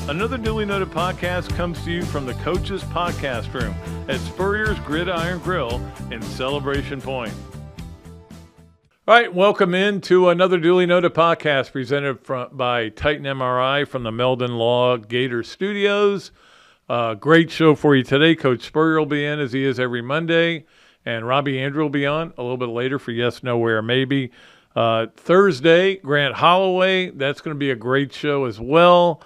Another duly noted podcast comes to you from the Coach's Podcast Room at Spurrier's Gridiron Grill in Celebration Point. All right, welcome in to another duly noted podcast presented by Titan MRI from the Meldon Law Gator Studios. Great show for you today. Coach Spurrier will be in as he is every Monday, and Robbie Andrew will be on a little bit later for Yes, No, Where, Maybe. Thursday, Grant Holloway. That's going to be a great show as well.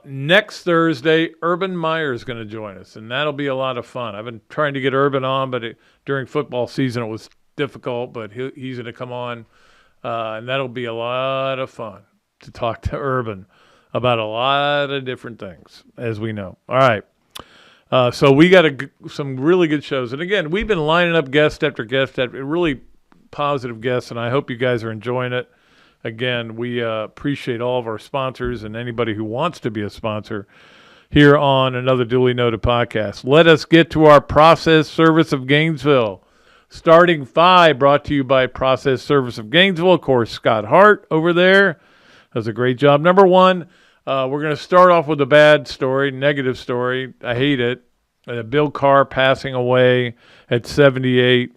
Next Thursday, Urban Meyer is going to join us, and that'll be a lot of fun. I've been trying to get Urban on, but during football season it was difficult, but he's going to come on, and that'll be a lot of fun to talk to Urban about a lot of different things, as we know. All right. So we got some really good shows. And, again, we've been lining up guest after guest after really positive guests, and I hope you guys are enjoying it. Again, we appreciate all of our sponsors and anybody who wants to be a sponsor here on another duly noted podcast. Let us get to our Process Service of Gainesville. Starting 5, brought to you by Process Service of Gainesville. Of course, Scott Hart over there does a great job. Number 1, we're going to start off with a bad story, negative story. I hate it. Bill Carr passing away at 78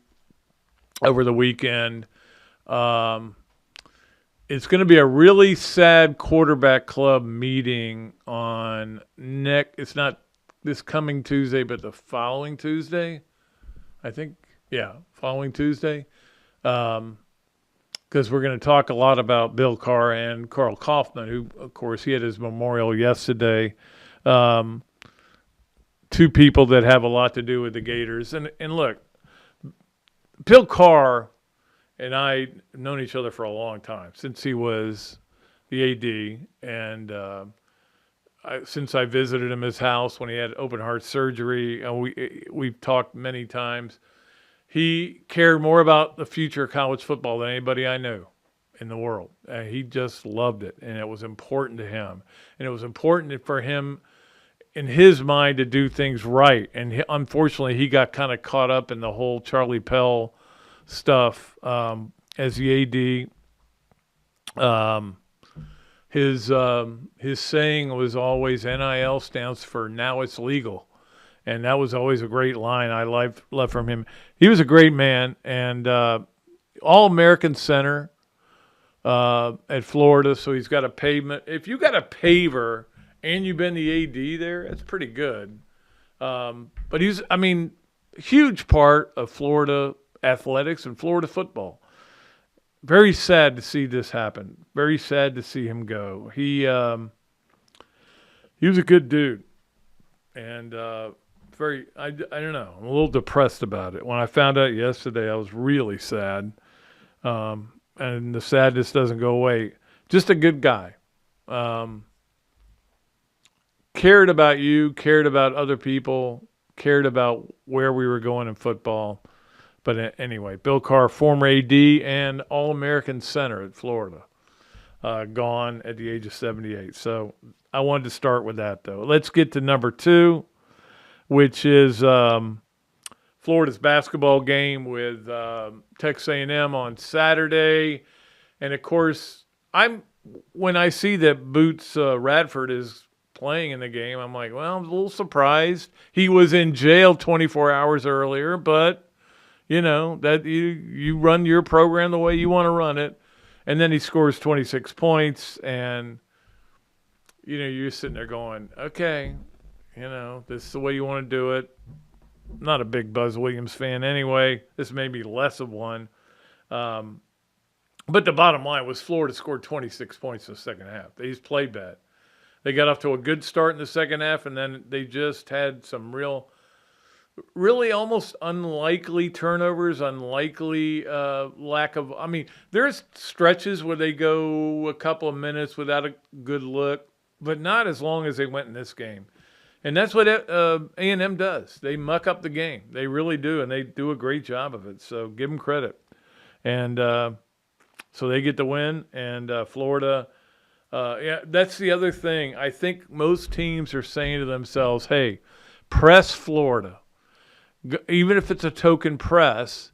over the weekend. It's going to be a really sad quarterback club meeting on it's not this coming Tuesday, but the following Tuesday, I think. Yeah, following Tuesday. Because we're going to talk a lot about Bill Carr and Carl Kaufman, who, of course, he had his memorial yesterday. Two people that have a lot to do with the Gators. And look, Bill Carr and I have known each other for a long time, since he was the AD, and since I visited him his house when he had open heart surgery. We've talked many times. He cared more about the future of college football than anybody I knew in the world. He just loved it, and it was important to him. And it was important for him, in his mind, to do things right. And unfortunately, he got kind of caught up in the whole Charlie Pell stuff as the AD. His saying was always NIL stands for now it's legal, and that was always a great line I loved from him. He was a great man, and All-American center at Florida, so he's got a pavement. If you got a paver and you've been the AD there, that's pretty good. But he's, huge part of Florida athletics and Florida football. Very sad to see this happen. Very sad to see him go. He was a good dude, and I don't know. I'm a little depressed about it. When I found out yesterday, I was really sad, and the sadness doesn't go away. Just a good guy. Cared about you, cared about other people, cared about where we were going in football. But anyway, Bill Carr, former AD and All-American center at Florida, gone at the age of 78. So I wanted to start with that, though. Let's get to number 2, which is Florida's basketball game with Texas A&M on Saturday. And, of course, when I see that Boots Radford is playing in the game, I'm like, well, I'm a little surprised. He was in jail 24 hours earlier, but that you run your program the way you want to run it. And then he scores 26 points, and, you're sitting there going, okay, this is the way you want to do it. I'm not a big Buzz Williams fan anyway. This may be less of one. But the bottom line was Florida scored 26 points in the second half. They just played bad. They got off to a good start in the second half, and then they just had some really almost unlikely turnovers, unlikely lack of – there's stretches where they go a couple of minutes without a good look, but not as long as they went in this game. And that's what A&M does. They muck up the game. They really do, and they do a great job of it. So give them credit. And so they get the win, and Florida that's the other thing. I think most teams are saying to themselves, hey, press Florida. Even if it's a token press,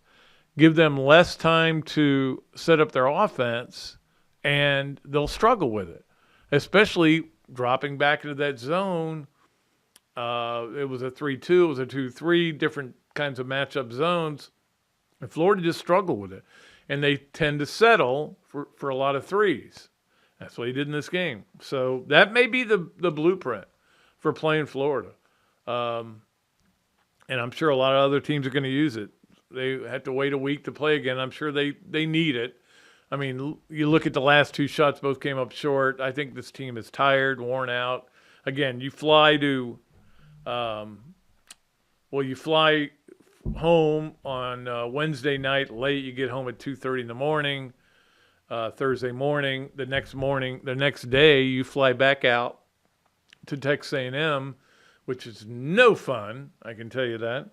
give them less time to set up their offense, and they'll struggle with it, especially dropping back into that zone. It was a 3-2, it was a 2-3, different kinds of matchup zones. And Florida just struggled with it. And they tend to settle for a lot of threes. That's what he did in this game. So that may be the blueprint for playing Florida. And I'm sure a lot of other teams are going to use it. They have to wait a week to play again. I'm sure they need it. I mean, you look at the last two shots, both came up short. I think this team is tired, worn out. Again, you fly to you fly home on Wednesday night late. You get home at 2:30 in the morning, Thursday morning. The next day, you fly back out to Texas A&M, which is no fun, I can tell you that,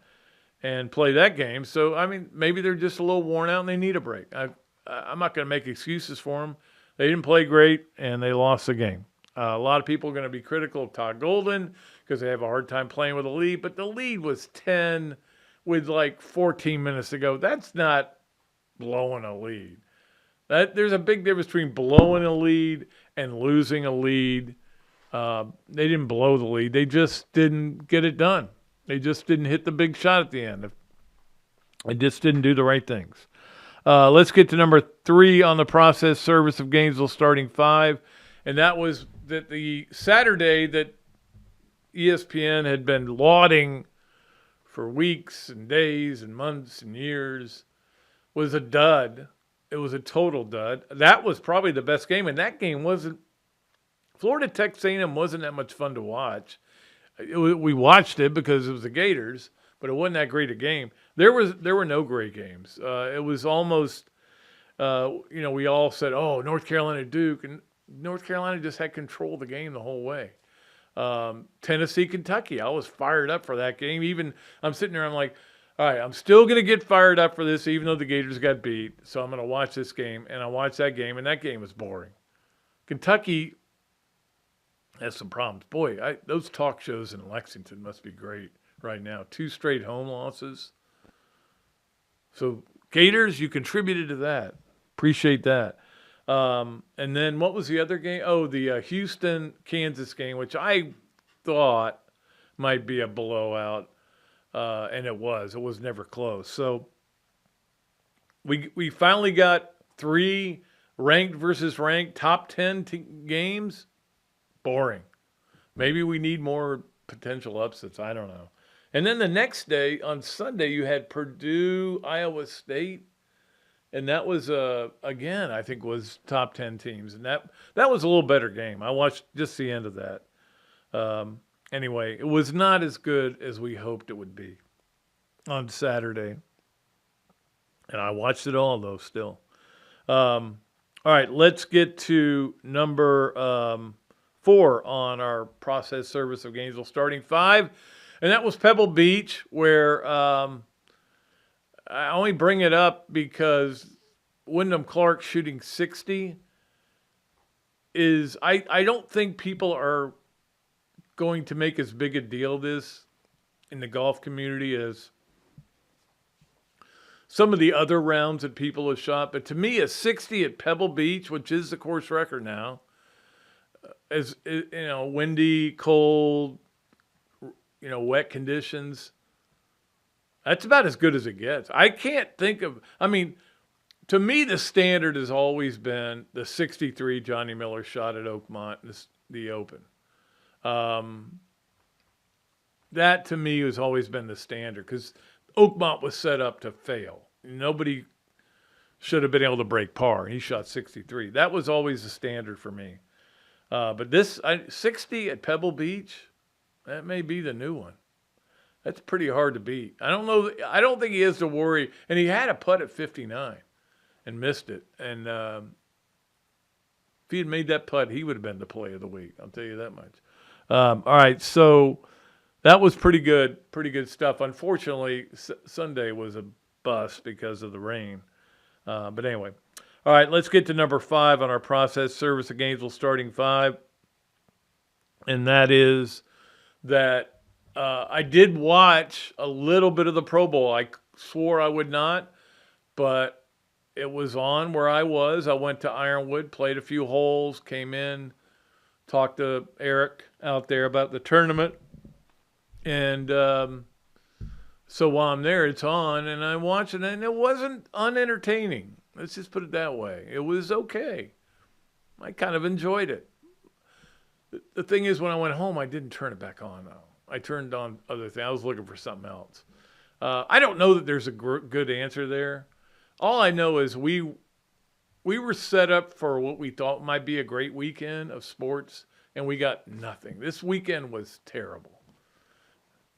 and play that game. So, I mean, maybe they're just a little worn out and they need a break. I'm not going to make excuses for them. They didn't play great, and they lost the game. A lot of people are going to be critical of Todd Golden because they have a hard time playing with a lead, but the lead was 10 with like 14 minutes to go. That's not blowing a lead. There's a big difference between blowing a lead and losing a lead. They didn't blow the lead. They just didn't get it done. They just didn't hit the big shot at the end. They just didn't do the right things. Let's get to number 3 on the process service of Gainesville starting 5. And that was that the Saturday that ESPN had been lauding for weeks and days and months and years was a dud. It was a total dud. That was probably the best game. And that game wasn't – Florida Texas A&M wasn't that much fun to watch. We watched it because it was the Gators, but it wasn't that great a game. There were no great games. It was almost, we all said, oh, North Carolina, Duke. And North Carolina just had control of the game the whole way. Tennessee, Kentucky, I was fired up for that game. Even I'm sitting there, I'm like, all right, I'm still going to get fired up for this even though the Gators got beat. So I'm going to watch this game. And I watched that game, and that game was boring. Kentucky has some problems. Boy, those talk shows in Lexington must be great right now. 2 straight home losses. So, Gators, you contributed to that. Appreciate that. And then what was the other game? Oh, the Houston-Kansas game, which I thought might be a blowout. And it was. It was never close. So, we finally got 3 ranked versus ranked top 10 games. Boring. Maybe we need more potential upsets. I don't know. And then the next day, on Sunday, you had Purdue, Iowa State. And that was, again, I think was top 10 teams. And that was a little better game. I watched just the end of that. Anyway, it was not as good as we hoped it would be on Saturday. And I watched it all, though, still. All right, let's get to number 4 on our process service of Gainesville starting 5. And that was Pebble Beach, where I only bring it up because Wyndham Clark shooting 60 is, I don't think people are going to make as big a deal of this in the golf community as some of the other rounds that people have shot. But to me, a 60 at Pebble Beach, which is the course record now, as windy, cold, wet conditions, that's about as good as it gets. I can't think of, to me, the standard has always been the 63 Johnny Miller shot at Oakmont, the Open. That, to me, has always been the standard because Oakmont was set up to fail. Nobody should have been able to break par. He shot 63. That was always the standard for me. But this 60 at Pebble Beach, that may be the new one. That's pretty hard to beat. I don't know. I don't think he has to worry. And he had a putt at 59 and missed it. And if he had made that putt, he would have been the play of the week. I'll tell you that much. All right, so that was pretty good stuff. Unfortunately, Sunday was a bust because of the rain. But anyway. All right, let's get to number 5 on our process service of Gainesville starting 5. And that is that I did watch a little bit of the Pro Bowl. I swore I would not, but it was on where I was. I went to Ironwood, played a few holes, came in talked to Eric out there about the tournament. And so while I'm there, it's on, and I watch it, and it wasn't unentertaining. Let's just put it that way. It was okay. I kind of enjoyed it. The thing is, when I went home, I didn't turn it back on, though. I turned on other things. I was looking for something else. I don't know that there's a good answer there. All I know is we were set up for what we thought might be a great weekend of sports, and we got nothing. This weekend was terrible.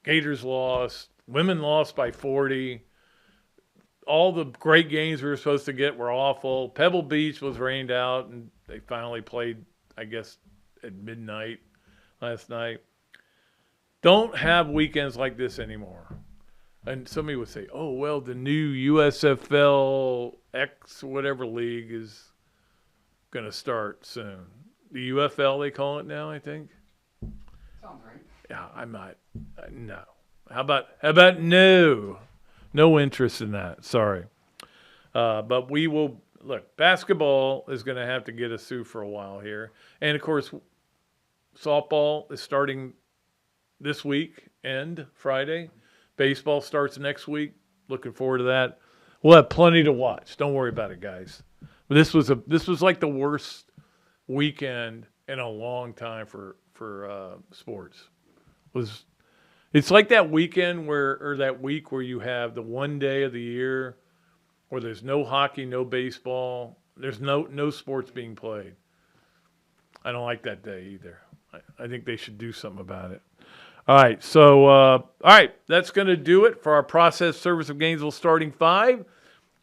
Gators lost. Women lost by 40. All the great games we were supposed to get were awful. Pebble Beach was rained out, and they finally played, I guess, at midnight last night. Don't have weekends like this anymore. And somebody would say, oh, well, the new USFL X whatever league is going to start soon. The UFL, they call it now, I think. Sounds right. Yeah, I'm not. No. How about no? No interest in that. Sorry. But we will look. Basketball is going to have to get us through for a while here, and of course, softball is starting this week and Friday. Baseball starts next week. Looking forward to that. We'll have plenty to watch. Don't worry about it, guys. But this was like the worst weekend in a long time for sports. It's like that weekend that week where you have the one day of the year where there's no hockey, no baseball, there's no sports being played. I don't like that day either. I think they should do something about it. All right, so that's going to do it for our Process Service of Gainesville Starting 5.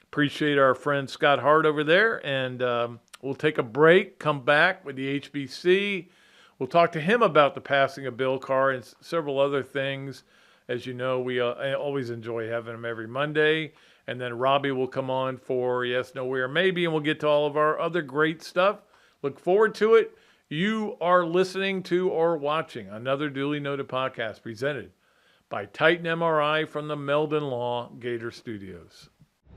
Appreciate our friend Scott Hart over there, and we'll take a break, come back with the HBC. We'll talk to him about the passing of Bill Carr and several other things. As you know, we always enjoy having him every Monday. And then Robbie will come on for Yes, No, Where, Maybe, and we'll get to all of our other great stuff. Look forward to it. You are listening to or watching another duly noted podcast presented by Titan MRI from the Meldon Law Gator Studios.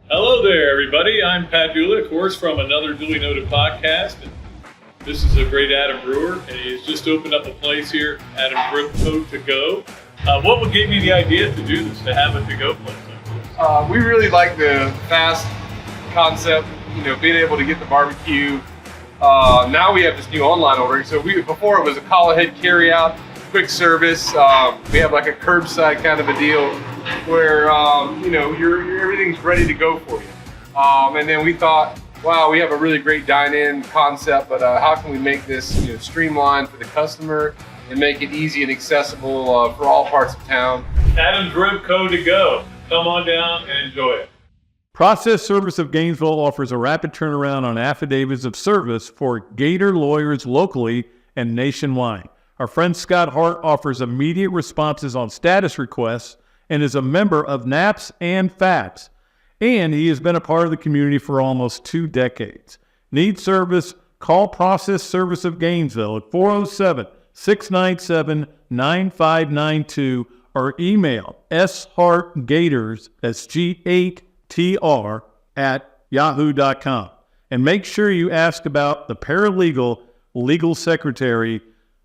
Hello there, everybody. I'm Pat Dooley, of course, from another duly noted podcast. This is a great Adam Brewer, and he's just opened up a place here, Adam Brewer To Go. What gave you the idea to do this, to have a to-go place like this? We really like the fast concept, being able to get the barbecue. Now we have this new online ordering. So before it was a call ahead carry out, quick service. We have like a curbside kind of a deal where everything's ready to go for you. And then we thought, wow, we have a really great dine-in concept, but how can we make this streamlined for the customer and make it easy and accessible for all parts of town? Adam's Rib Co. To Go. Come on down and enjoy it. Process Service of Gainesville offers a rapid turnaround on affidavits of service for Gator lawyers locally and nationwide. Our friend Scott Hart offers immediate responses on status requests and is a member of NAPS and FAPS. And he has been a part of the community for almost 2 decades. Need service? Call Process Service of Gainesville at 407-697-9592 or email shartgators, that's G8TR, at yahoo.com. And make sure you ask about the paralegal legal secretary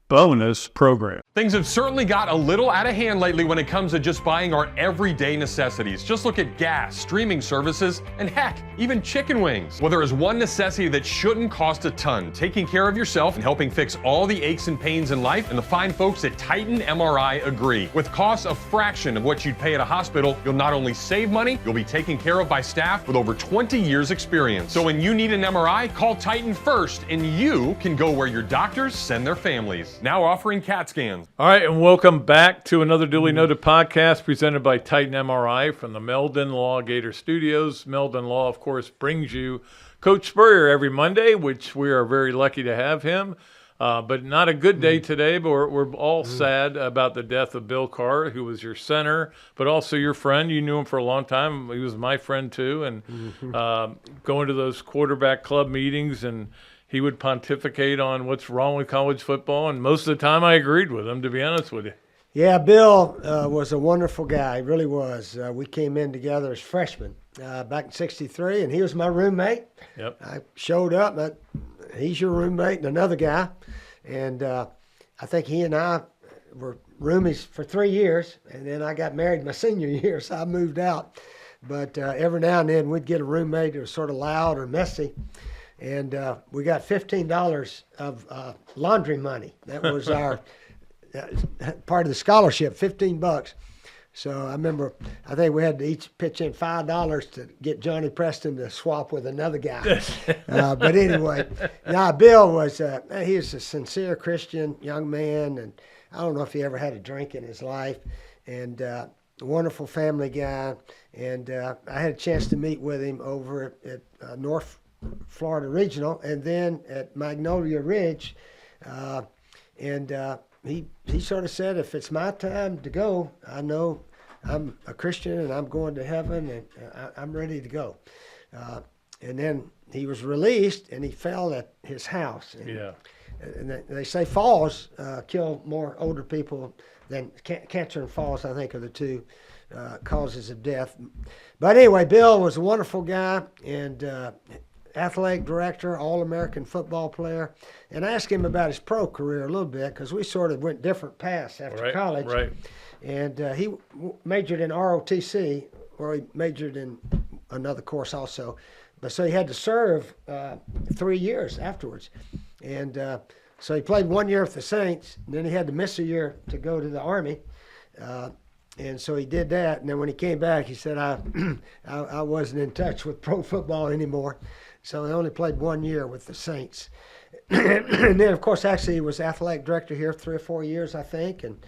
bonus program. Things have certainly got a little out of hand lately when it comes to just buying our everyday necessities. Just look at gas, streaming services, and heck, even chicken wings. Well, there is one necessity that shouldn't cost a ton: taking care of yourself and helping fix all the aches and pains in life, and the fine folks at Titan MRI agree. With costs a fraction of what you'd pay at a hospital, you'll not only save money, you'll be taken care of by staff with over 20 years experience. So when you need an MRI, call Titan first, and you can go where your doctors send their families. Now offering CAT scans. All right, and welcome back to another duly noted podcast presented by Titan MRI from the Meldon Law Gator Studios. Meldon Law, of course, brings you Coach Spurrier every Monday, which we are very lucky to have him. But not a good day today, but we're all sad about the death of Bill Carr, who was your center, but also your friend. You knew him for a long time. He was my friend, too, and going to those quarterback club meetings, and he would pontificate on what's wrong with college football, and most of the time I agreed with him, to be honest with you. Yeah, Bill was a wonderful guy. He really was. We came in together as freshmen back in '63, and he was my roommate. Yep. I showed up, but he's your roommate and another guy. And I think he and I were roomies for 3 years, and then I got married my senior year, so I moved out. But every now and then we'd get a roommate who was sort of loud or messy, and we got $15 of laundry money. That was our part of the scholarship, $15. So I remember, I think we had to each pitch in $5 to get Johnny Preston to swap with another guy. But anyway, now Bill was, he was a sincere Christian young man, and I don't know if he ever had a drink in his life, and a wonderful family guy. And I had a chance to meet with him over at North Florida Regional, and then at Magnolia Ridge. He sort of said, if it's my time to go, I know I'm a Christian and I'm going to heaven, and I'm ready to go. And then he was released, and he fell at his house. And they say falls kill more older people than cancer and falls, I think, are the two causes of death. But anyway, Bill was a wonderful guy, and athletic director, All-American football player. And I asked him about his pro career a little bit, because we sort of went different paths after college. Right. And he majored in ROTC, or he majored in another course also. But so he had to serve 3 years afterwards. And so he played 1 year with the Saints, and then he had to miss a year to go to the Army. And so he did that. And then when he came back, he said, I wasn't in touch with pro football anymore. So he only played 1 year with the Saints. And then, of course, actually, he was athletic director here 3 or 4 years, I think. And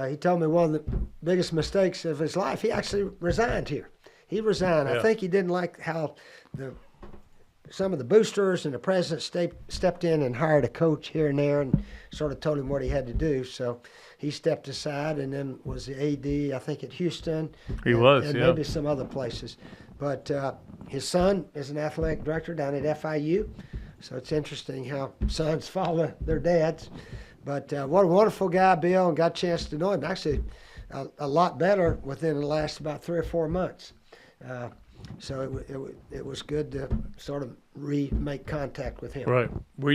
he told me one of the biggest mistakes of his life, he actually resigned here. He resigned. Yeah. I think he didn't like how some of the boosters and the president stepped in and hired a coach here and there and sort of told him what he had to do. So he stepped aside, and then was the AD, I think, at Houston. He was, and yeah. maybe some other places. But his son is an athletic director down at FIU. So it's interesting how sons follow their dads. But what a wonderful guy, Bill, and got a chance to know him. Actually, a lot better within the last about 3 or 4 months. So it was good to sort of make contact with him. Right. Were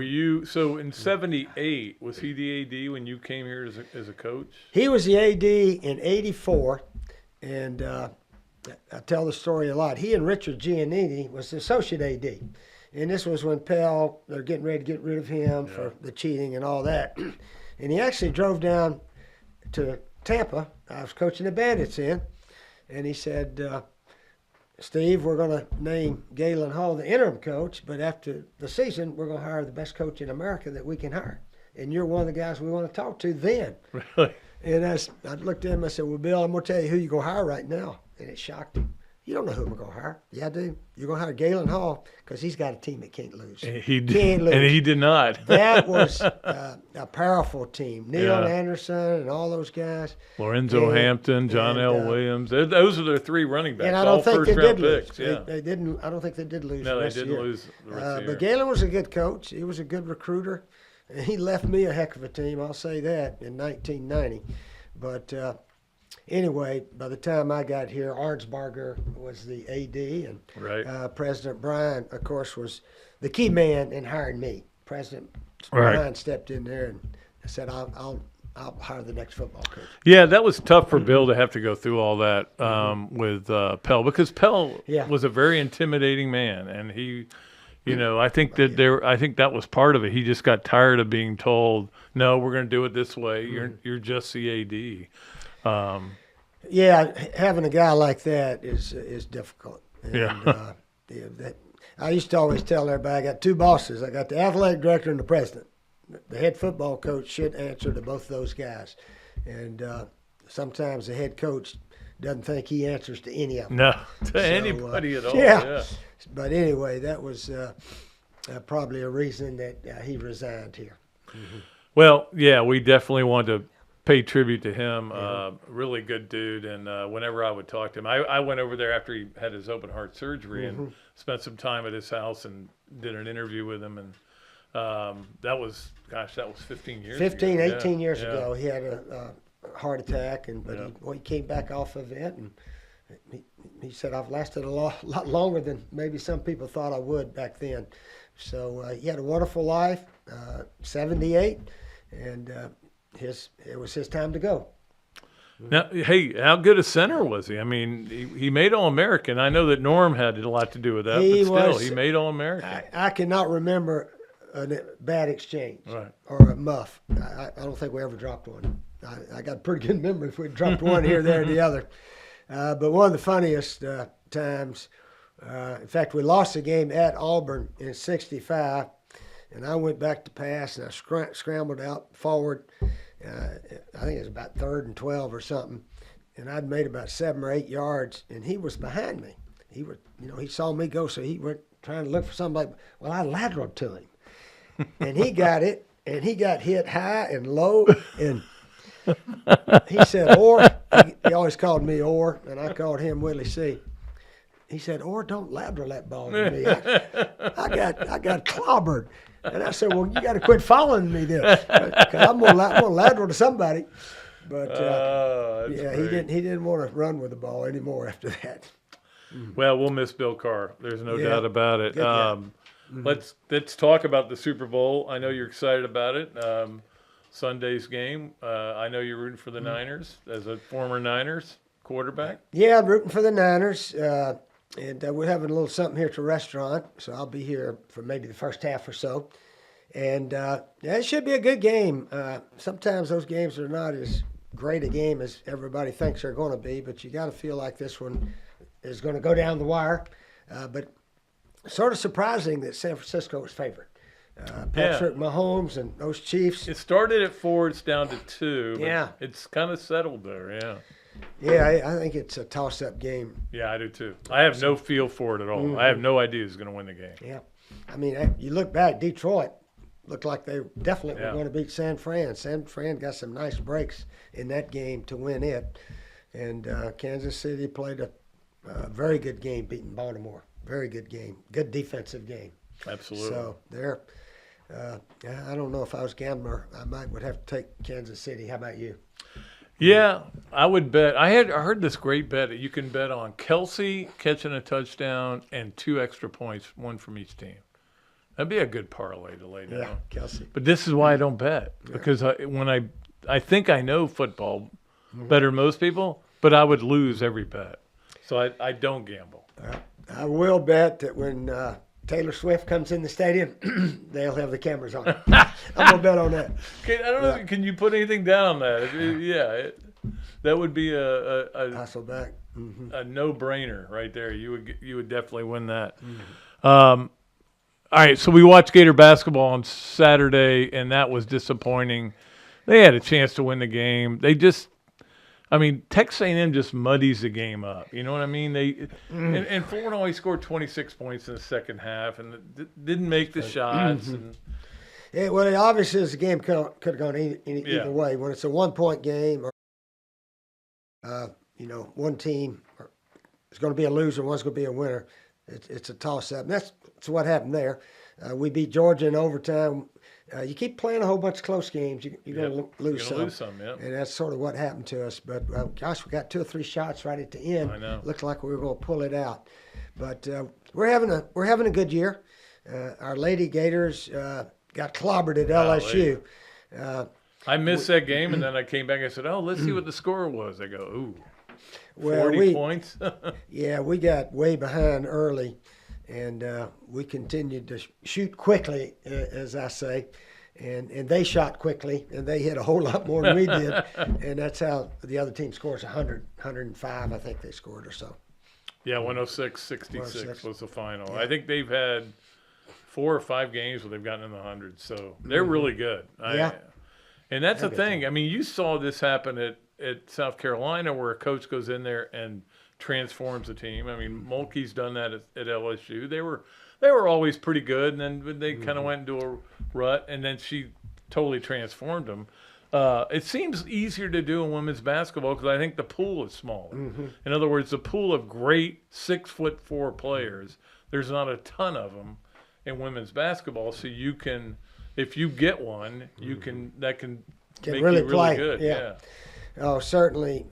you so in '78? Was he the AD when you came here as a coach? He was the AD in '84, and I tell the story a lot. He and Richard Giannini was the associate AD, and this was when Pell, they're getting ready to get rid of him for the cheating and all that. And he actually drove down to Tampa. I was coaching the Bandits in, and he said, Steve, we're going to name Galen Hall the interim coach, but after the season, we're going to hire the best coach in America that we can hire. And you're one of the guys we want to talk to then. Really? And I looked at him, I said, well, Bill, I'm going to tell you who you're going to hire right now. And it shocked him. You don't know who we're going to hire. Yeah, I do. You're going to hire Galen Hall because he's got a team that can't lose. He did, can't lose. and he did not. That was a powerful team. Neil Yeah. Anderson and all those guys. Lorenzo And- Hampton, John and, L. Williams. Those are their 3 running backs. And I all don't think first they round did lose. picks. Yeah. They didn't. I don't think they did lose. No, the they rest of the didn't year. lose the rest of the year. But Galen was a good coach. He was a good recruiter. And he left me a heck of a team. I'll say that in 1990. But anyway, by the time I got here, Arnsbarger was the AD, and Right. President Bryan, of course, was the key man in hiring me. President Right. Bryan stepped in there and said, "I'll hire the next football coach." Yeah, that was tough for Bill to have to go through all that with Pell, because Pell Yeah. was a very intimidating man, and he, I think that I think that was part of it. He just got tired of being told, "No, we're going to do it this way. You're just the AD." Yeah, having a guy like that is difficult. And, Yeah. I used to always tell everybody, I got 2 bosses. I got the athletic director and the president. The head football coach should answer to both those guys. And sometimes the head coach doesn't think he answers to any of them. No, to anybody at all. Yeah. But anyway, that was probably a reason that he resigned here. Well, yeah, we definitely wanted to pay tribute to him. Really good dude. And whenever I would talk to him, I went over there after he had his open heart surgery and spent some time at his house and did an interview with him. And that was 15 years 15, ago. 18 years Yeah. ago, he had a heart attack, but he came back off of it and he said I've lasted a lot longer than maybe some people thought I would back then. So he had a wonderful life, 78, and it was his time to go. Now, hey, how good a center was he? I mean, he made All-American. I know that Norm had a lot to do with that, but still, he made All-American. I cannot remember a bad exchange Right. or a muff. I don't think we ever dropped one. I got a pretty good memory if we dropped one here, there, or the other. But one of the funniest times, in fact, we lost the game at Auburn in '65, and I went back to pass, and I scrambled out forward. I think it was about 3rd and 12 or something, and I'd made about 7 or 8 yards, and he was behind me. He saw me go, so he went trying to look for somebody. Well, I lateraled to him, and he got it, and he got hit high and low, and he said, "Orr," he always called me Orr, and I called him Willie C. He said, "Orr, don't lateral that ball to me. I got clobbered." And I said, "Well, you got to quit following me then, because I'm gonna lateral to somebody." But he didn't want to run with the ball anymore after that. Well, we'll miss Bill Carr. There's no doubt about it. Good Let's talk about the Super Bowl. I know you're excited about it. Sunday's game. I know you're rooting for the Niners as a former Niners quarterback. Yeah, I'm rooting for the Niners. And we're having a little something here at the restaurant, so I'll be here for maybe the first half or so. And it should be a good game. Sometimes those games are not as great a game as everybody thinks they're going to be, but you got to feel like this one is going to go down the wire. But sort of surprising that San Francisco was favored. Patrick Mahomes and those Chiefs. It started at 4, it's down to 2. But Yeah. It's kind of settled there, yeah. Yeah, I think it's a toss-up game. Yeah, I do too. I have no feel for it at all. I have no idea who's going to win the game. Yeah. I mean, you look back, Detroit looked like they definitely were going to beat San Fran. San Fran got some nice breaks in that game to win it. And Kansas City played a very good game beating Baltimore. Very good game. Good defensive game. Absolutely. So they're I don't know if I was a gambler, I would have to take Kansas City. How about you? Yeah, I would bet. I heard this great bet that you can bet on Kelsey catching a touchdown and 2 extra points, 1 from each team. That'd be a good parlay to lay down. Yeah, Kelsey. But this is why I don't bet, because when I think I know football better than most people, but I would lose every bet. So I don't gamble. I will bet that when Taylor Swift comes in the stadium, they'll have the cameras on. I'm going to bet on that. I don't know. Can you put anything down on that? That would be a Hasselbeck. a no-brainer right there. You would definitely win that. All right, so we watched Gator basketball on Saturday, and that was disappointing. They had a chance to win the game. Texas A&M just muddies the game up. You know what I mean? And Florida only scored 26 points in the second half and didn't make the shots. Well, obviously, the game could have gone either way. When it's a 1-point game, or one team is going to be a loser, one's going to be a winner. It's a toss-up. And that's what happened there. We beat Georgia in overtime. You keep playing a whole bunch of close games, you're going to lose some. And that's sort of what happened to us. But, gosh, we got 2 or 3 shots right at the end. I know. Looked like we were going to pull it out. But we're having a good year. Our Lady Gators got clobbered at LSU. I missed that game, and then I came back and I said, let's see what the score was. I go, ooh, 40 well, points? Yeah, we got way behind early. And we continued to shoot quickly, as I say, and they shot quickly, and they hit a whole lot more than we did, and that's how the other team scores 105, I think they scored or so. Yeah, 106-66 was the final. Yeah. I think they've had 4 or 5 games where they've gotten in the hundreds, so they're really good. And that's the thing. Team. I mean, you saw this happen at South Carolina where a coach goes in there and transforms the team. I mean, Mulkey's done that at LSU. They were always pretty good, and then they kind of went into a rut, and then she totally transformed them. It seems easier to do in women's basketball because I think the pool is smaller. In other words, the pool of great 6'4" players, there's not a ton of them in women's basketball, so you can, if you get one, that can make really you play. Really good. Yeah. Oh, certainly.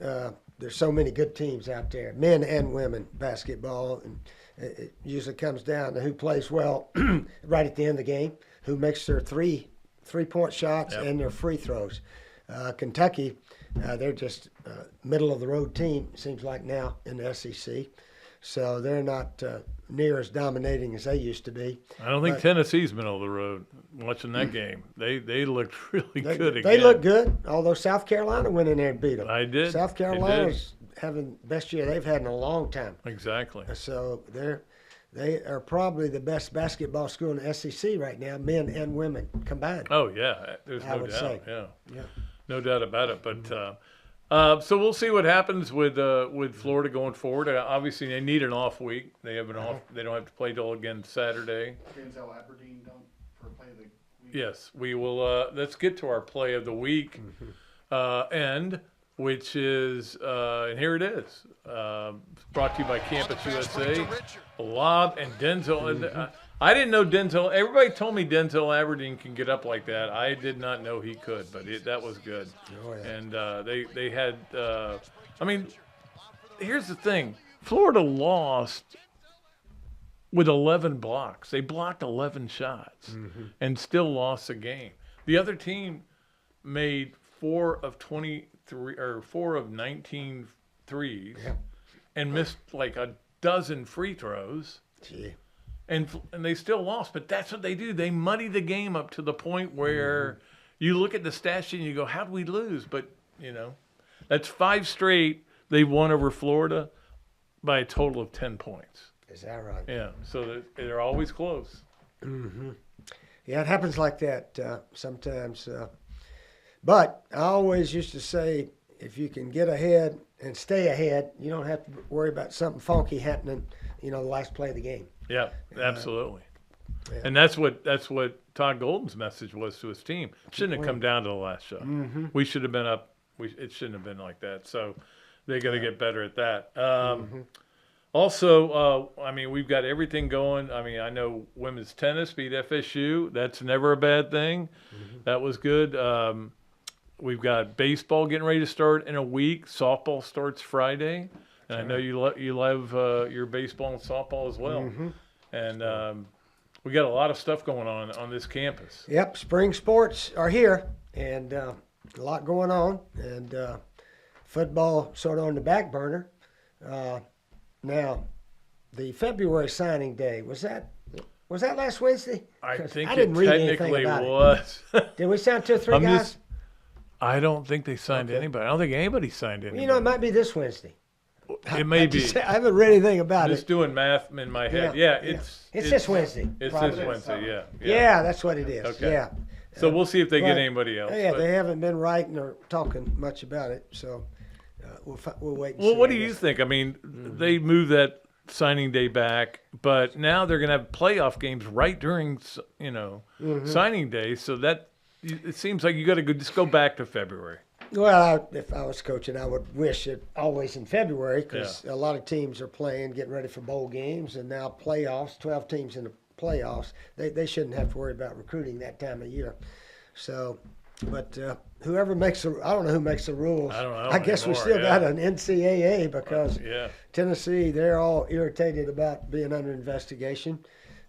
there's so many good teams out there, men and women basketball, and it usually comes down to who plays well right at the end of the game, who makes their three-point shots and their free throws. Kentucky, they're just middle of the road team, seems like now in the SEC. So they're not near as dominating as they used to be. I don't think Tennessee's middle of the road. Watching that game, they looked really good again. They look good, although South Carolina went in there and beat them. I did. South Carolina's having the best year they've had in a long time. Exactly. So they are probably the best basketball school in the SEC right now, men and women combined. Oh yeah, there's no would doubt. say. Yeah, no doubt about it. But so we'll see what happens with Florida going forward. Obviously, they need an off week. They have an off. They don't have to play till again Saturday. Denzel Aberdeen don't for play of the week. Yes, we will. Let's get to our play of the week, and which is and here it is. Brought to you by Campus USA. Lob and Denzel. I didn't know Denzel. Everybody told me Denzel Aberdeen can get up like that. I did not know he could, but that was good. Oh, yeah. And they had. I mean, here's the thing: Florida lost with 11 blocks. They blocked 11 shots and still lost the game. The other team made 4 of 23 or 4 of 19 threes and missed like a dozen free throws. Gee. And they still lost, but that's what they do. They muddy the game up to the point where you look at the stat sheet and you go, "How did we lose?" But that's 5 straight they've won over Florida by a total of 10 points. Is that right? Yeah, so they're always close. Yeah, it happens like that sometimes. But I always used to say, if you can get ahead and stay ahead, you don't have to worry about something funky happening, the last play of the game. Yeah, absolutely. And that's what Todd Golden's message was to his team. It shouldn't have come down to the last shot. We should have been up. It shouldn't have been like that. So they got to get better at that. Also, I mean, we've got everything going. I mean, I know women's tennis beat FSU. That's never a bad thing. That was good. We've got baseball getting ready to start in a week. Softball starts Friday. And I know you love your baseball and softball as well. And we got a lot of stuff going on this campus. Yep, spring sports are here, and a lot going on. And football sort of on the back burner. Now, the February signing day, was that last Wednesday? I think I didn't it read anything technically about was. Did we sign 2 or 3 guys? I don't think they signed anybody. I don't think anybody signed anybody. It might be this Wednesday. It may be. I haven't read anything about Just it. doing math in my head. Yeah, It's this Wednesday. It's probably. this Wednesday, yeah. Yeah, that's what it is. Okay. Yeah. So we'll see if they get But, anybody else. Yeah, but- they haven't been writing or talking much about it, so we'll wait and see. Well, what I do you guess. think? I mean, they moved that signing day back, but now they're going to have playoff games right during, signing day. So that it seems like you got to just go back to February. Well, if I was coaching, I would wish it always in February because a lot of teams are playing, getting ready for bowl games, and now playoffs, 12 teams in the playoffs. They shouldn't have to worry about recruiting that time of year. So, but whoever makes I don't know who makes the rules. I don't know I guess we anymore, still got an NCAA because Yeah. Tennessee, they're all irritated about being under investigation.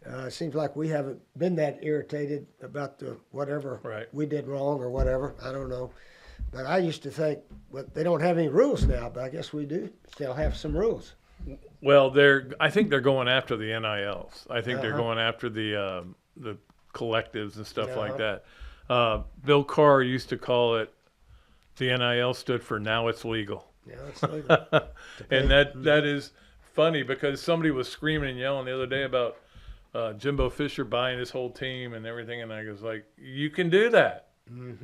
It seems like we haven't been that irritated about the whatever we did wrong or whatever. I don't know. But I used to think, well, they don't have any rules now, but I guess we do still have some rules. Well, I think they're going after the NILs. I think they're going after the collectives and stuff like that. Bill Carr used to call it, the NIL stood for now it's legal. Yeah, it's legal. And that is funny because somebody was screaming and yelling the other day about Jimbo Fisher buying his whole team and everything, and I was like, you can do that.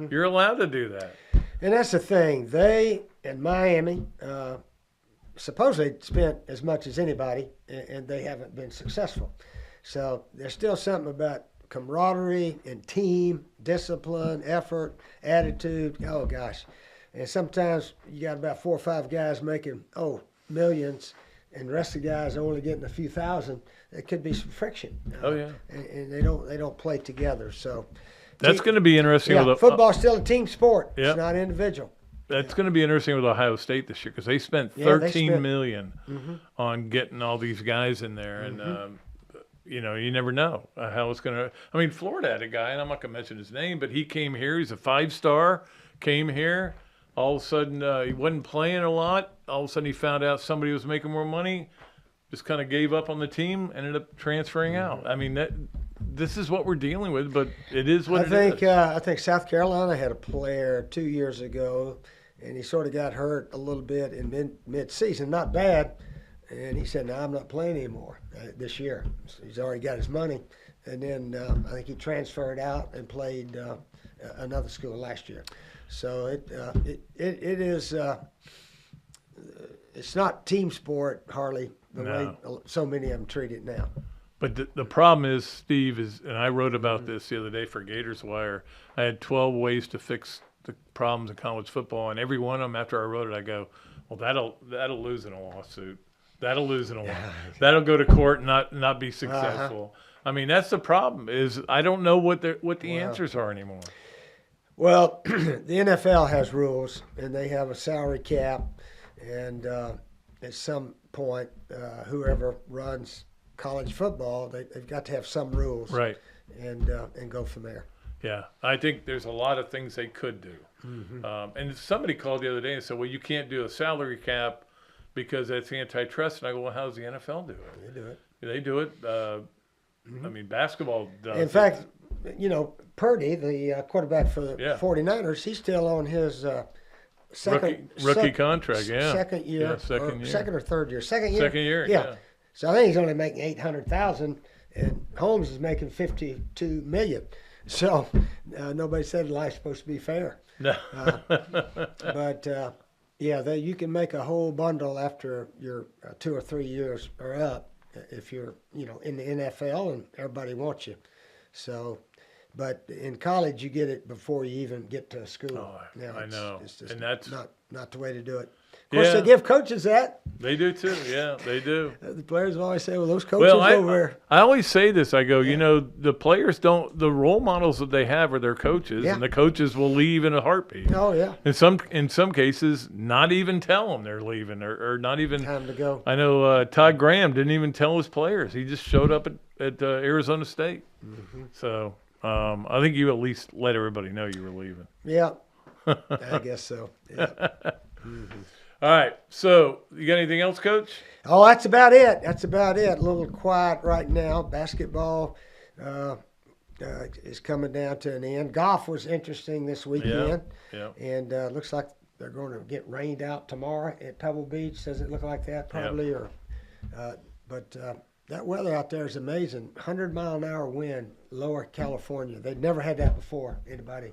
You're allowed to do that. And that's the thing. They, in Miami, supposedly spent as much as anybody, and they haven't been successful. So there's still something about camaraderie and team, discipline, effort, attitude. Oh, gosh. And sometimes you got about 4 or 5 guys making, millions, and the rest of the guys are only getting a few thousand. There could be some friction. Oh, yeah. And they don't play together. So That's going to be interesting. yeah, with football's still a team sport. Yeah. It's not individual. That's going to be interesting with Ohio State this year because they spent $13 million on getting all these guys in there, and you never know how it's going to. I mean, Florida had a guy, and I'm not going to mention his name, but he came here. He's a 5-star. Came here. All of a sudden, he wasn't playing a lot. All of a sudden, he found out somebody was making more money. Just kind of gave up on the team. Ended up transferring out. I mean, this is what we're dealing with, but it is what it is. I think South Carolina had a player 2 years ago, and he sort of got hurt a little bit in mid-season. Not bad. And he said, "No, I'm not playing anymore this year." So he's already got his money. And then I think he transferred out and played another school last year. So it is it's not team sport hardly the way so many of them treat it now. But the problem is, Steve, and I wrote about this the other day for Gators Wire. I had 12 ways to fix the problems in college football, and every one of them, after I wrote it, I go, well, that'll lose in a lawsuit. That'll lose in a lawsuit. That'll go to court and not be successful. I mean, that's the problem. Is I don't know what the answers are anymore. Well, the NFL has rules, and they have a salary cap, and at some point, whoever runs college football, they've got to have some rules, right? And go from there. Yeah, I think there's a lot of things they could do. And somebody called the other day and said, "Well, you can't do a salary cap because that's antitrust." And I go, "Well, how does the NFL do it?" They do it. I mean, basketball does. In fact, Purdy, the quarterback for the 49ers, he's still on his rookie contract. Second year. Second or third year. Second year. Second year. Yeah. So I think he's only making $800,000, and Holmes is making $52 million. So nobody said life's supposed to be fair. No. But you can make a whole bundle after your 2 or 3 years are up if you're in the NFL and everybody wants you. So, but in college you get it before you even get to school. Oh, I know. It's just and that's not the way to do it. Of course, they give coaches that. They do too. Yeah, they do. The players always say, "Well, those coaches over there." I always say this. I go, the players don't. The role models that they have are their coaches, and the coaches will leave in a heartbeat. Oh yeah. In some cases, not even tell them they're leaving, or not even time to go. I know Todd Graham didn't even tell his players. He just showed up at Arizona State. So I think you at least let everybody know you were leaving. Yeah, I guess so. Yeah. All right. So, you got anything else, Coach? Oh, that's about it. A little quiet right now. Basketball is coming down to an end. Golf was interesting this weekend. Yeah. And looks like they're going to get rained out tomorrow at Pebble Beach. Does it look like that? Probably. But that weather out there is amazing. 100-mile-an-hour wind, lower California. They'd never had that before. Anybody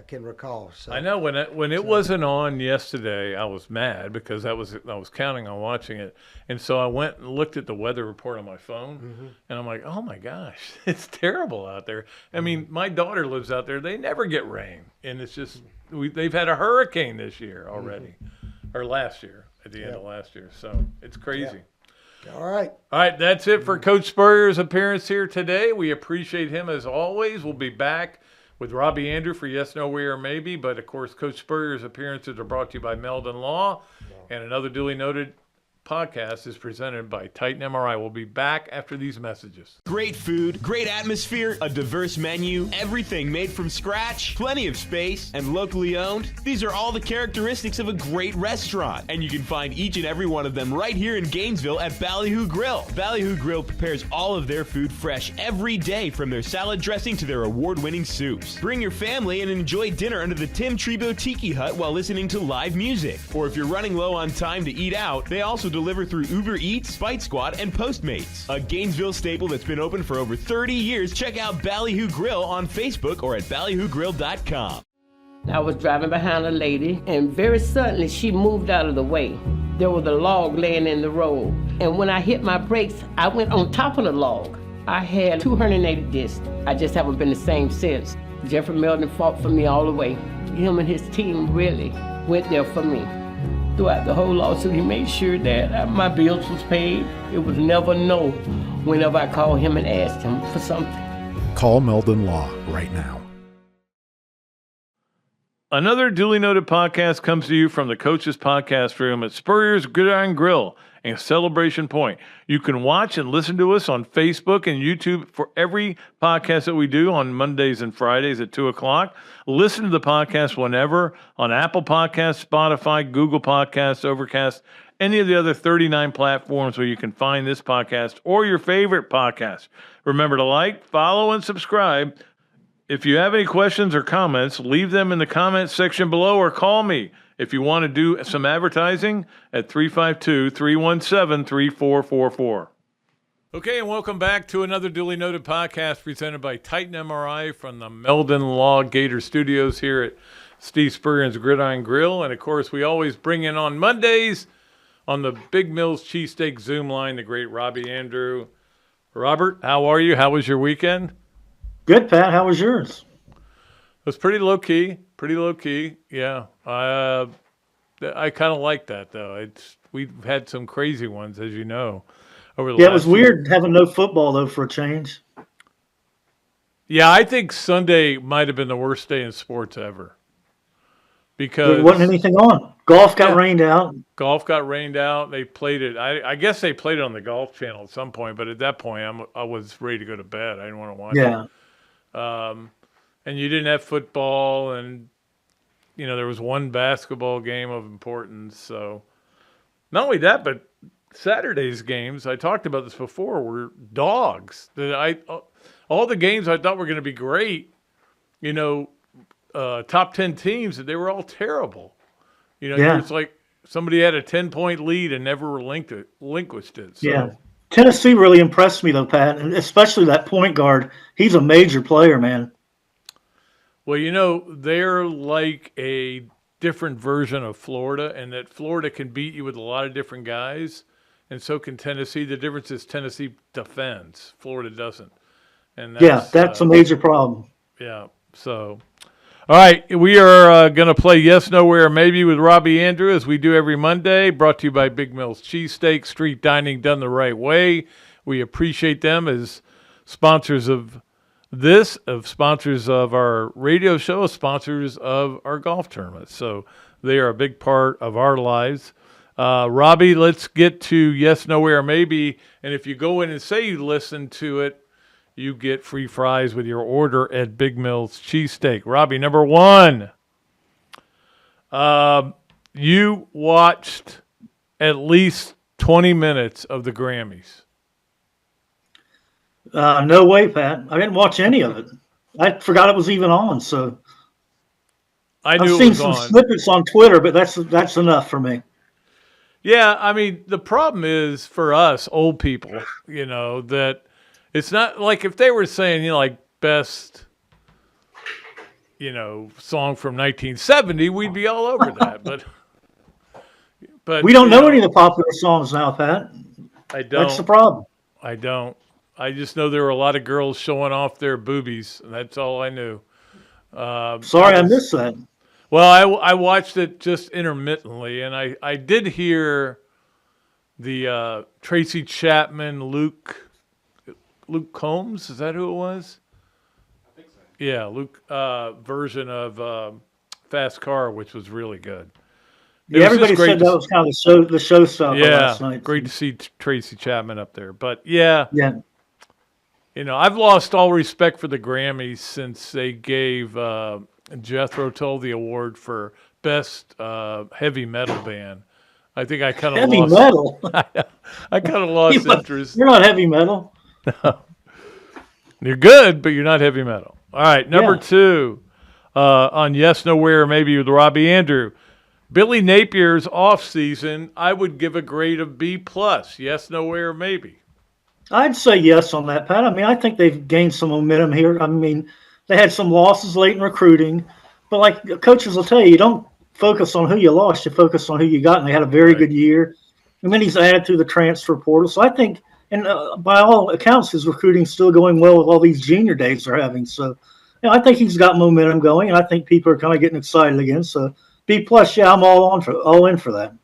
can recall. So I know when it wasn't on yesterday, I was mad because I was counting on watching it, and so I went and looked at the weather report on my phone, and I'm like, oh my gosh, it's terrible out there. I mean, my daughter lives out there; they never get rain, and it's just they've had a hurricane this year already, or last year at the end of last year, so it's crazy. All right, that's it for Coach Spurrier's appearance here today. We appreciate him as always. We'll be back with Robbie Andrew for Yes, No, We, or Maybe. But, of course, Coach Spurrier's appearances are brought to you by Meldon Law. And another duly noted podcast is presented by Titan MRI. We'll be back after these messages. Great food, great atmosphere, a diverse menu, everything made from scratch, plenty of space, and locally owned. These are all the characteristics of a great restaurant, and you can find each and every one of them right here in Gainesville at Ballyhoo Grill. Ballyhoo Grill prepares all of their food fresh every day, from their salad dressing to their award-winning soups. Bring your family and enjoy dinner under the Tim Trebo Tiki Hut while listening to live music. Or if you're running low on time to eat out, they also deliver through Uber Eats, Bite Squad, and Postmates. A Gainesville staple that's been open for over 30 years. Check out Ballyhoo Grill on Facebook or at ballyhoogrill.com. I was driving behind a lady, and very suddenly she moved out of the way. There was a log laying in the road, and when I hit my brakes, I went on top of the log. I had 280 discs. I just haven't been the same since. Jeffrey Meldon fought for me all the way. Him and his team really went there for me. Throughout the whole lawsuit, he made sure that my bills was paid. It was never no whenever I called him and asked him for something. Call Meldon Law right now. Another duly noted podcast comes to you from the Coaches Podcast Room at Spurrier's Gridiron Grill and Celebration Point. You can watch and listen to us on Facebook and YouTube for every podcast that we do on Mondays and Fridays at 2 o'clock. Listen to the podcast whenever on Apple Podcasts, Spotify, Google Podcasts, Overcast, any of the other 39 platforms where you can find this podcast or your favorite podcast. Remember to like, follow, and subscribe. If you have any questions or comments, leave them in the comments section below or call me if you want to do some advertising at 352-317-3444. Okay, and welcome back to another duly noted podcast presented by Titan MRI from the Meldon Law Gator Studios here at Steve Spurrier's Gridiron Grill. And, of course, we always bring in on Mondays on the Big Mills Cheesesteak Zoom line the great Robbie Andrew. Robert, how are you? How was your weekend? Good, Pat. How was yours? It was pretty low key. Yeah, I kind of like that though. We've had some crazy ones, as you know, over the last it was weird having no football though for a change. Yeah, I think Sunday might have been the worst day in sports ever because there wasn't anything on. Golf got rained out. Golf got rained out. They played it. I guess they played it on the Golf Channel at some point, but at that point, I was ready to go to bed. I didn't want to watch it. And you didn't have football, and there was one basketball game of importance. So not only that, but Saturday's games, I talked about this before, were dogs. All the games I thought were going to be great, top 10 teams, they were all terrible. It's like somebody had a 10-point lead and never relinquished it. So. Yeah. Tennessee really impressed me, though, Pat, and especially that point guard. He's a major player, man. Well, they're like a different version of Florida, and that Florida can beat you with a lot of different guys, and so can Tennessee. The difference is Tennessee defends. Florida doesn't. And that's a major problem. Yeah, so... All right, we are going to play Yes, Nowhere, Maybe with Robbie Andrew, as we do every Monday, brought to you by Big Mills Cheesesteaks, street dining done the right way. We appreciate them as sponsors of this, sponsors of our radio show, sponsors of our golf tournament. So they are a big part of our lives. Robbie, let's get to Yes, Nowhere, Maybe. And if you go in and say you listened to it, you get free fries with your order at Big Mills Cheesesteak. Robbie, number one. You watched at least 20 minutes of the Grammys. No way, Pat. I didn't watch any of it. I forgot it was even on. So I've seen some snippets on Twitter, but that's enough for me. Yeah, I mean, the problem is for us old people, that it's not like if they were saying, like best, song from 1970, we'd be all over that. But we don't know any of the popular songs now, Pat. I don't. That's the problem. I don't. I just know there were a lot of girls showing off their boobies. And that's all I knew. Sorry, I missed that. Well, I watched it just intermittently, and I did hear the Tracy Chapman, Luke Combs, is that who it was? I think so. Yeah, Luke version of Fast Car, which was really good. Everybody said that was kind of the show stuff last night. Great to see Tracy Chapman up there. But I've lost all respect for the Grammys since they gave Jethro Tull the award for best heavy metal band. I think I kind of lost. Heavy metal. I kind of lost interest. You're not heavy metal. You're good, but you're not heavy metal. All right, number two on Yes, Nowhere, Maybe with Robbie Andrew. Billy Napier's off season, I would give a grade of B+. Yes, Nowhere, Maybe. I'd say yes on that, Pat. I mean, I think they've gained some momentum here. I mean, they had some losses late in recruiting, but like coaches will tell you, you don't focus on who you lost, you focus on who you got, and they had a very good year. And then he's added through the transfer portal. So I think, and by all accounts, his recruiting's still going well with all these junior days they're having. So, I think he's got momentum going, and I think people are kind of getting excited again. So B+, I'm all in for that.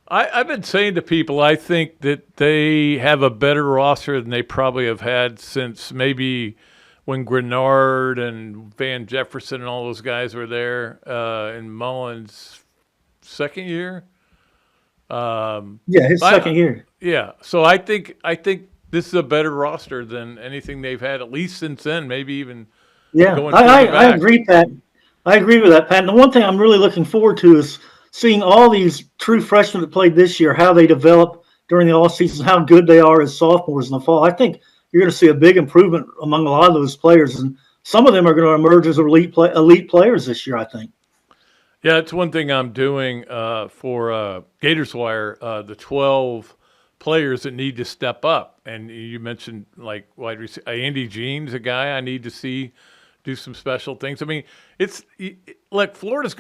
I've been saying to people, I think that they have a better roster than they probably have had since maybe when Grenard and Van Jefferson and all those guys were there in Mullins' second year. His second year. Yeah, so I think this is a better roster than anything they've had, at least since then, maybe even going I back. agree, Pat. I agree with that, Pat. And the one thing I'm really looking forward to is seeing all these true freshmen that played this year, how they develop during the offseason, how good they are as sophomores in the fall. I think you're going to see a big improvement among a lot of those players, and some of them are going to emerge as elite players this year, I think. Yeah, it's one thing I'm doing for Gators Wire, the 12 players that need to step up. And you mentioned like wide receiver Andy Jean's a guy I need to see do some special things. I mean, it's like Florida's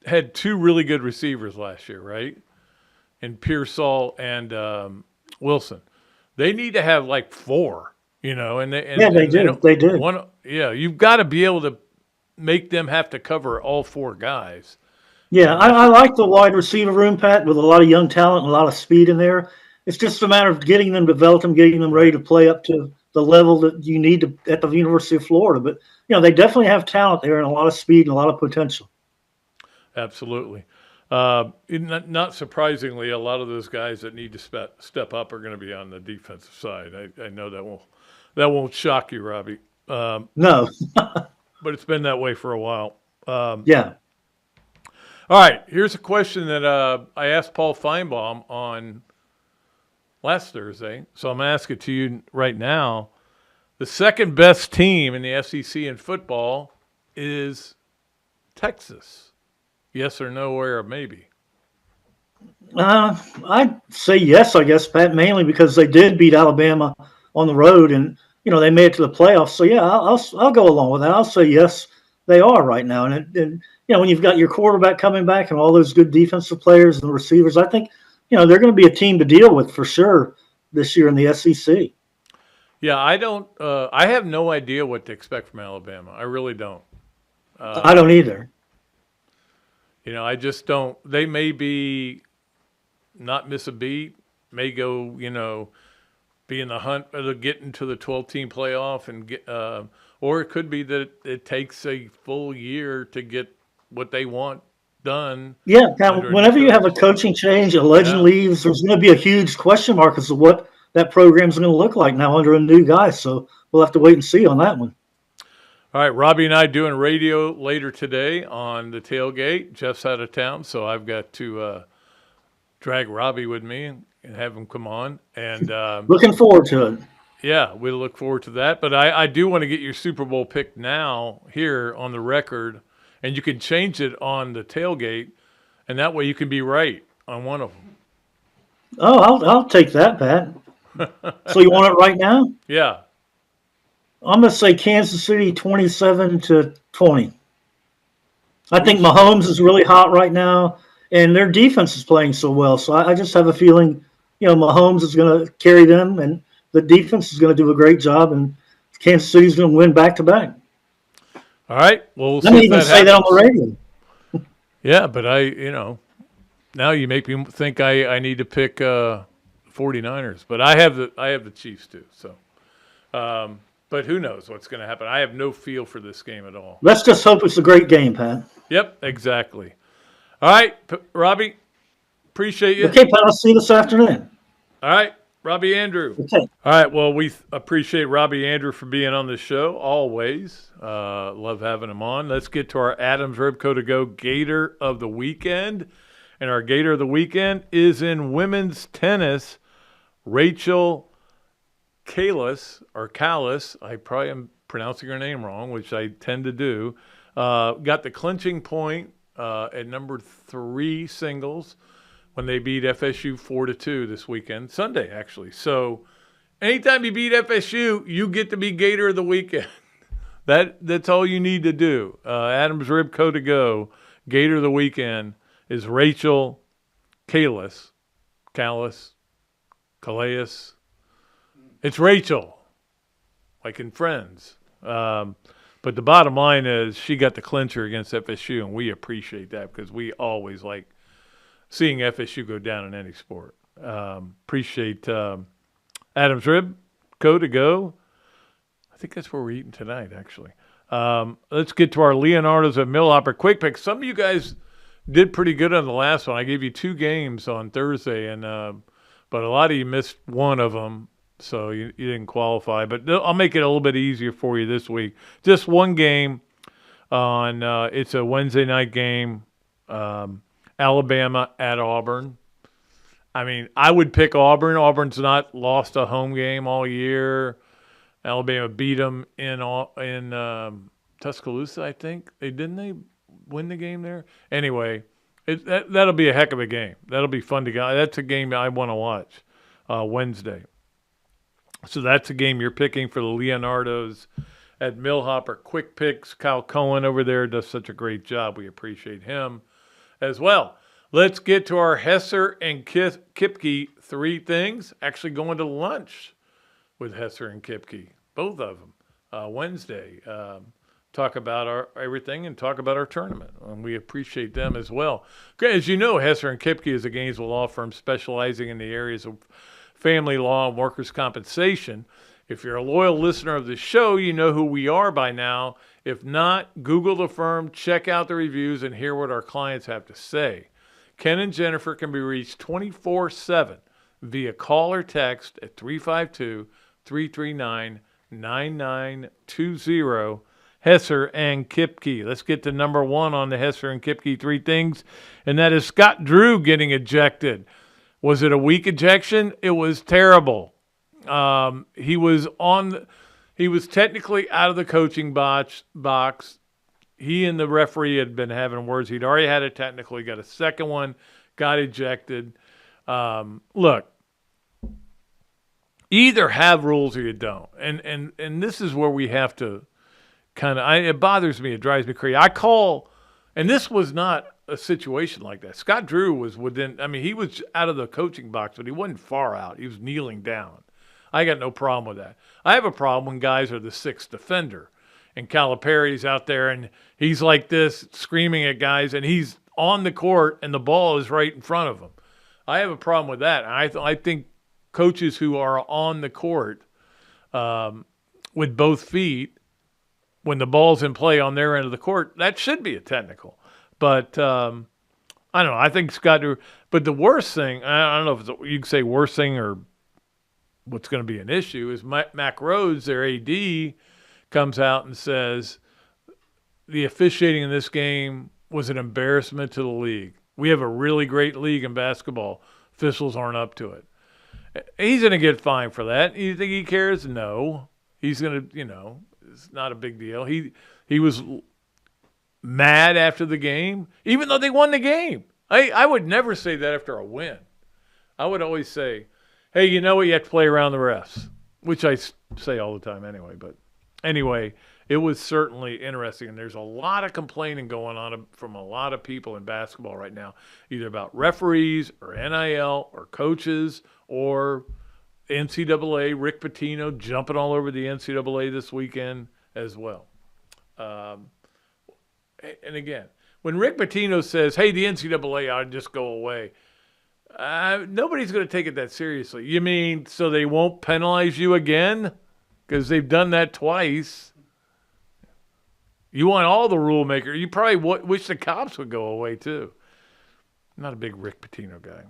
had two really good receivers last year, right? And Pearsall and Wilson. They need to have like four, and they do. They do. You've got to be able to make them have to cover all four guys. Yeah, I like the wide receiver room, Pat, with a lot of young talent and a lot of speed in there. It's just a matter of getting them developed and getting them ready to play up to the level that you need at the University of Florida. But, they definitely have talent there and a lot of speed and a lot of potential. Absolutely. Not surprisingly, a lot of those guys that need to step up are going to be on the defensive side. I know that won't shock you, Robbie. No. But it's been that way for a while. Yeah. All right, here's a question that I asked Paul Feinbaum on last Thursday, so I'm going to ask it to you right now. The second best team in the SEC in football is Texas. Yes or no, or maybe? I'd say yes, I guess, Pat, mainly because they did beat Alabama on the road and, they made it to the playoffs. So, yeah, I'll go along with that. I'll say yes, they are right now. And when you've got your quarterback coming back and all those good defensive players and receivers, I think, they're going to be a team to deal with for sure this year in the SEC. Yeah, I have no idea what to expect from Alabama. I really don't. I don't either. I just don't. They may be not miss a beat, may go, be in the hunt of getting to the 12-team playoff, and or it could be that it takes a full year to get what they want done. Yeah, whenever you have a coaching change, a legend leaves, there's going to be a huge question mark as to what that program's going to look like now under a new guy. So we'll have to wait and see on that one. All right, Robbie and I doing radio later today on the tailgate. Jeff's out of town, so I've got to drag Robbie with me and have him come on. And looking forward to it. Yeah, we'll look forward to that. But I do want to get your Super Bowl pick now here on the record, and you can change it on the tailgate, and that way you can be right on one of them. Oh, I'll take that, Pat. So you want it right now? Yeah. I'm going to say Kansas City 27-20. I think Mahomes is really hot right now, and their defense is playing so well. So I just have a feeling, Mahomes is going to carry them, and the defense is going to do a great job, and Kansas City is going to win back-to-back. All right. Well, let me even say that on the radio. Yeah, but now you make me think I need to pick 49ers, but I have the Chiefs too. So, but who knows what's going to happen? I have no feel for this game at all. Let's just hope it's a great game, Pat. Yep, exactly. All right, Robbie, appreciate you. Okay, Pat, I'll see you this afternoon. All right, Robbie Andrew. Okay. All right, well, we appreciate Robbie Andrew for being on the show, always. Love having him on. Let's get to our Adams Ribco to Go Gator of the Weekend. And our Gator of the Weekend is in women's tennis. Rachel Callis, I probably am pronouncing her name wrong, which I tend to do, got the clinching point at number 3 singles when they beat FSU 4-2 this weekend, Sunday actually. So anytime you beat FSU, you get to be Gator of the Weekend. That's all you need to do. Adams Ribco to Go, Gator of the Weekend is Rachel Callis. It's Rachel, like in Friends. But the bottom line is she got the clincher against FSU, and we appreciate that because we always like seeing FSU go down in any sport. Appreciate Adams Ribco to Go. I think that's where we're eating tonight, actually. Let's get to our Leonardo's and Millhopper quick picks. Some of you guys did pretty good on the last one. I gave you 2 games on Thursday, and but a lot of you missed one of them, so you didn't qualify. But I'll make it a little bit easier for you this week. Just one game on it's a Wednesday night game, Alabama at Auburn. I mean, I would pick Auburn. Auburn's not lost a home game all year. Alabama beat them in Tuscaloosa, I think. Didn't they win the game there? Anyway, that'll be a heck of a game. That'll be fun to go. That's a game I want to watch Wednesday. So that's a game you're picking for the Leonardos at Millhopper. Quick picks. Kyle Cohen over there does such a great job. We appreciate him as well. Let's get to our Hesser and Kipke 3 things. Actually going to lunch with Hesser and Kipke, both of them, Wednesday. Talk about everything and talk about our tournament. And we appreciate them as well. As you know, Hesser and Kipke is a Gainesville law firm specializing in the areas of family law and workers' compensation. If you're a loyal listener of the show, you know who we are by now. If not, Google the firm, check out the reviews, and hear what our clients have to say. Ken and Jennifer can be reached 24/7 via call or text at 352-339-9920. Hesser and Kipke. Let's get to number 1 on the Hesser and Kipke 3 things, and that is Scott Drew getting ejected. Was it a weak ejection? It was terrible. He was technically out of the coaching box. He and the referee had been having words. He'd already had a technical. He got a second one, got ejected. Look, you either have rules or you don't. And this is where we have to it bothers me. It drives me crazy. And this was not a situation like that. Scott Drew was he was out of the coaching box, but he wasn't far out. He was kneeling down. I got no problem with that. I have a problem when guys are the 6th defender. And Calipari's out there, and he's like this, screaming at guys, and he's on the court, and the ball is right in front of him. I have a problem with that. I think coaches who are on the court with both feet, when the ball's in play on their end of the court, that should be a technical. But I don't know. I think Scott Drew. But the worst thing, I don't know if you can say worst thing or what's going to be an issue, is Mac Rhodes, their AD, comes out and says the officiating in this game was an embarrassment to the league. We have a really great league in basketball. Officials aren't up to it. He's going to get fined for that. You think he cares? No. He's going to, it's not a big deal. He was mad after the game, even though they won the game. I would never say that after a win. I would always say, hey, you know what? You have to play around the refs, which I say all the time anyway, but anyway, it was certainly interesting, and there's a lot of complaining going on from a lot of people in basketball right now, either about referees or NIL or coaches or NCAA. Rick Pitino jumping all over the NCAA this weekend as well. And again, when Rick Pitino says, hey, the NCAA ought to just go away, nobody's going to take it that seriously. You mean so they won't penalize you again? Because they've done that twice. You want all the rule makers. You probably wish the cops would go away, too. I'm not a big Rick Pitino guy.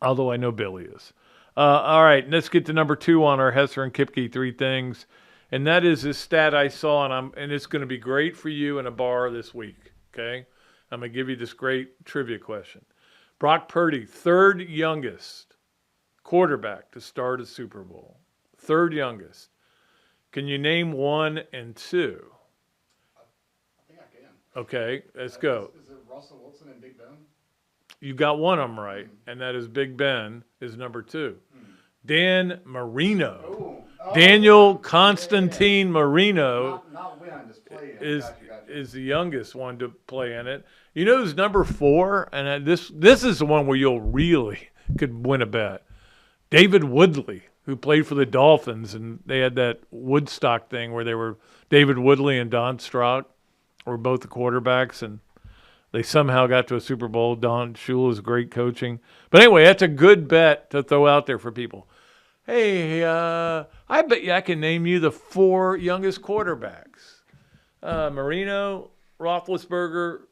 Although I know Billy is. All right, let's get to number 2 on our Hesser and Kipke 3 things. And that is this stat I saw, and it's going to be great for you in a bar this week, okay? I'm going to give you this great trivia question. Brock Purdy, 3rd youngest quarterback to start a Super Bowl. 3rd youngest. Can you name 1 and 2? I think I can. Okay, let's go. Is it Russell Wilson and Big Ben? You got one of them right, and that is Big Ben is number 2. Dan Marino. Daniel Constantine Marino Not win, just play. is the youngest one to play in it. You know who's number 4? And this is the one where you'll really could win a bet. David Woodley, who played for the Dolphins, and they had that Woodstock thing where they were David Woodley and Don Stroud were both the quarterbacks, and they somehow got to a Super Bowl. Don Shula is great coaching. But anyway, that's a good bet to throw out there for people. Hey, I bet you I can name you the 4 youngest quarterbacks. Marino, Roethlisberger,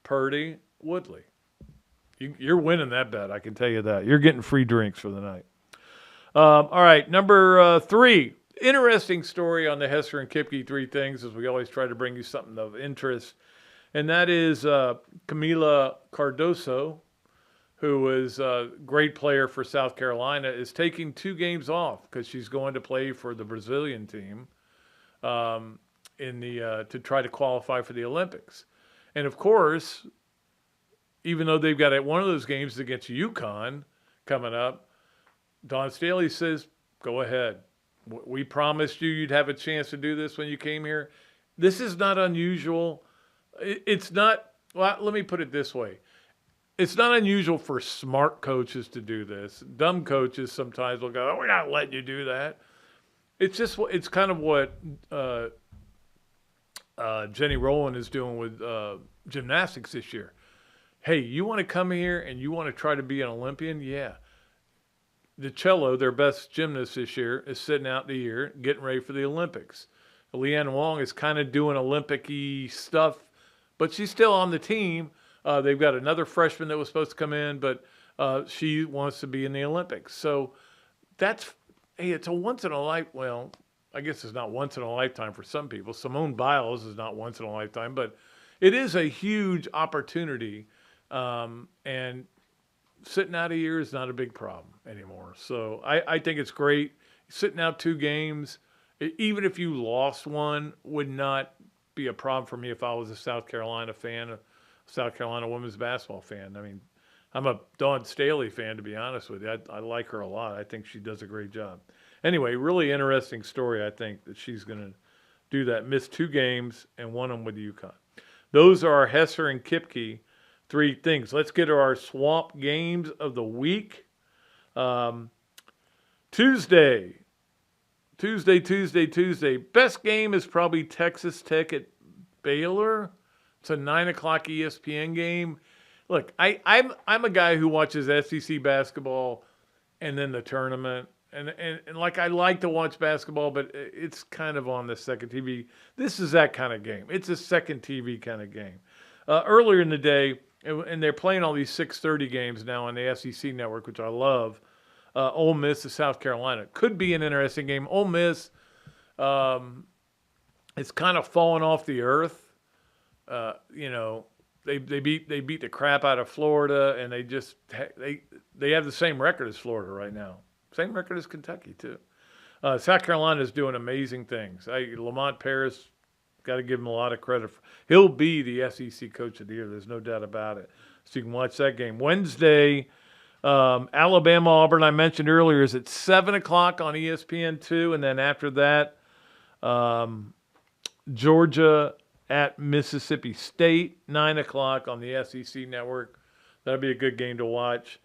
Purdy, Woodley. You're winning that bet, I can tell you that. You're getting free drinks for the night. All right, number 3. Interesting story on the Hesser and Kipke 3 things, as we always try to bring you something of interest. And that is Camila Cardoso, who is a great player for South Carolina, is taking 2 games off because she's going to play for the Brazilian team to try to qualify for the Olympics. And of course, even though they've got one of those games against UConn coming up, Don Staley says, go ahead. We promised you'd have a chance to do this when you came here. This is not unusual. It's not, well, let me put it this way. It's not unusual for smart coaches to do this. Dumb coaches sometimes will go, oh, we're not letting you do that. It's kind of what Jenny Rowland is doing with gymnastics this year. Hey, you want to come here and you want to try to be an Olympian? Yeah. DiCello, their best gymnast this year, is sitting out the year, getting ready for the Olympics. Leanne Wong is kind of doing Olympic-y stuff, but she's still on the team. They've got another freshman that was supposed to come in, but she wants to be in the Olympics. So it's a once in a well, I guess it's not once in a lifetime for some people. Simone Biles is not once in a lifetime, but it is a huge opportunity. And sitting out a year is not a big problem anymore. So I think it's great. Sitting out 2 games, even if you lost one, would not be a problem for me if I was a South Carolina fan, a South Carolina women's basketball fan. I mean, I'm a Dawn Staley fan, to be honest with you. I like her a lot. I think she does a great job. Anyway, really interesting story, I think, that she's going to do that. Miss 2 games and won them with UConn. Those are our Hesser and Kipke 3 things. Let's get to our swamp games of the week. Tuesday. Best game is probably Texas Tech at Baylor. It's a 9 o'clock ESPN game. Look, I'm a guy who watches SEC basketball and then the tournament. And like, I like to watch basketball, but it's kind of on the second TV. This is that kind of game. It's a second TV kind of game. Earlier in the day, and they're playing all these 6:30 games now on the SEC network, which I love. Ole Miss to South Carolina. Could be an interesting game. Ole Miss, it's kind of fallen off the earth. They beat the crap out of Florida, and they have the same record as Florida right now. Same record as Kentucky too. South Carolina is doing amazing things. Lamont Paris, got to give him a lot of credit. He'll be the SEC Coach of the Year. There's no doubt about it. So you can watch that game. Wednesday, Alabama Auburn, I mentioned earlier, is at 7 o'clock on ESPN2. And then after that, Georgia at Mississippi State, 9 o'clock on the SEC network. That'll be a good game to watch.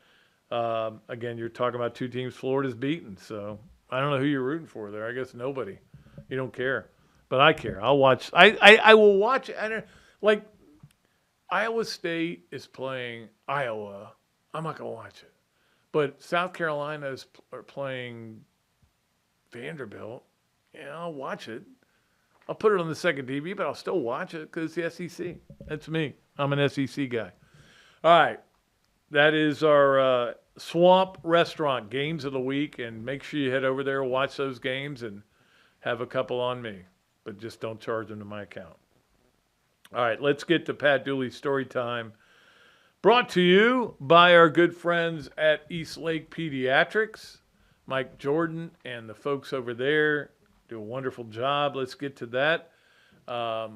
Again, you're talking about 2 teams Florida's beaten. So I don't know who you're rooting for there. I guess nobody. You don't care. But I care. I'll watch. I will watch. Like, Iowa State is playing Iowa. I'm not going to watch it. But South Carolina are playing Vanderbilt. Yeah, I'll watch it. I'll put it on the second TV, but I'll still watch it because it's the SEC. That's me. I'm an SEC guy. All right. That is our Swamp Restaurant Games of the Week. And make sure you head over there, watch those games, and have a couple on me. But just don't charge them to my account. All right, let's get to Pat Dooley's Storytime. Brought to you by our good friends at East Lake Pediatrics. Mike Jordan and the folks over there do a wonderful job. Let's get to that. I